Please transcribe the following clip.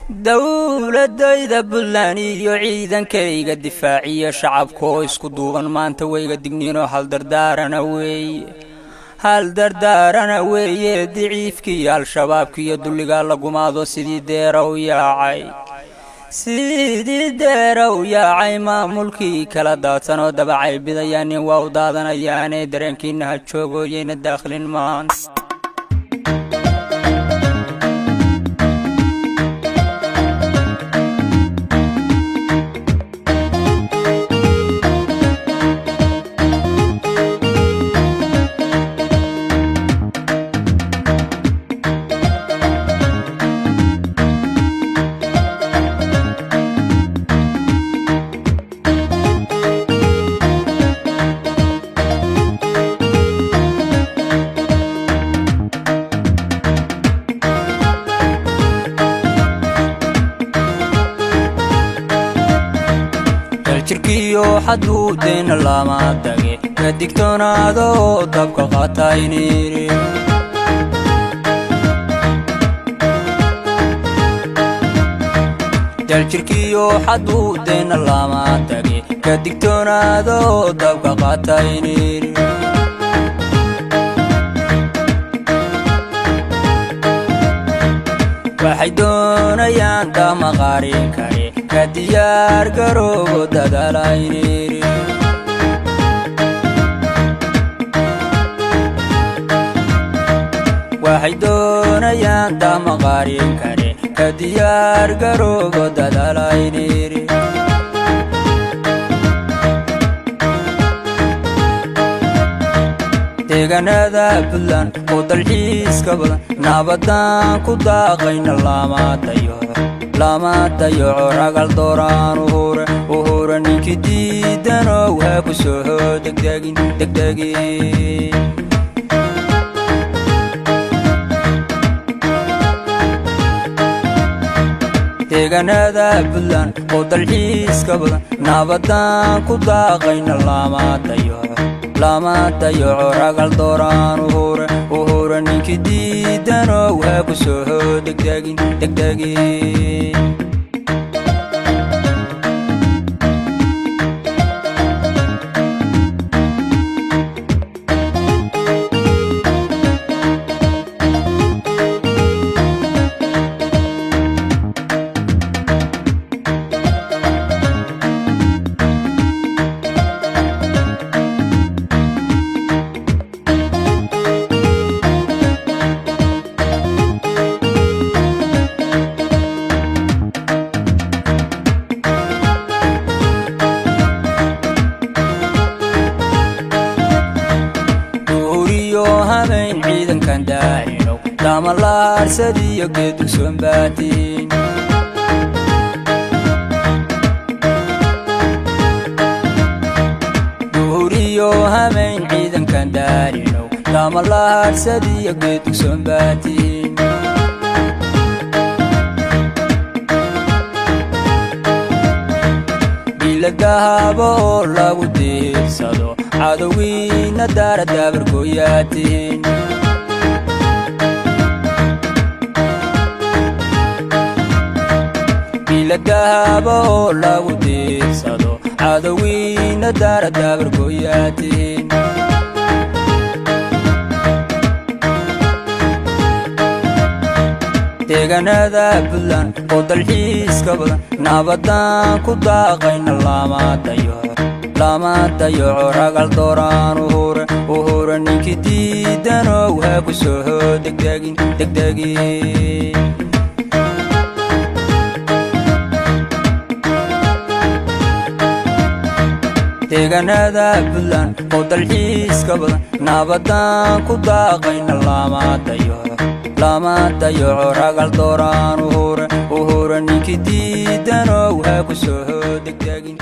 dawladayda Puntland iyo ciidankayga difaaciya shacabkoo isku duuban maanta wayga digniino hal dardaarana weeye diciifkii al-shabaabkii iyo dulliga la gumaado sidii deerow yaacay maamulkii kala daadsan oo dabacay bidayaan nin waa u daadanayaane dareenkiina ha joogooyeyna daakhlin maanta jirkiyo xaduudena lama dage ka digtoonaado dabka qaatayniri jirkiyo xaduudena lama dage ka digtoonaado dabka qaatayniri waxay doonayaan dama qarin kare ka diyaar garoobo dadaalayniri waxay doonayaan dama qarin kare ka diyaar garoobo dadaalayniri deegaanada Puntland oo dalxiiska badan nabadaan ku daaqayna lama dayaco ragal dooraan uhura ninkii diidanow ha ku soo degdegin deegaanada Puntland oo dalxiiska badan nabadaan ku daaqayna lama dayaco ragal dooraan uhura ninkii diidanow ha ku soo degdegin hameyn ciidankan daahino dama laarsadiyo geedu sombaatiin duhuriyo hameyn ciidankan daahino dama laarsadiyo geedu sombaatiin bilagahaba oo lagu diirsado cadowgiina daara daabarkooyaatiin bilagahaba oo lagu diirsado cadowgiina daara daabarkooyaatiin deegaanada Puntland oo dalxiiska badan nabadaan ku daaqayna lama dayaco ragal dooraan uhura ninkii diidanow ha ku soo degdegin deegaanada Puntland oo dalxiiska badan nabadaan ku daaqayna lama dayaco ragal dooraan uhura ninkii diidanow ha ku soo degdegin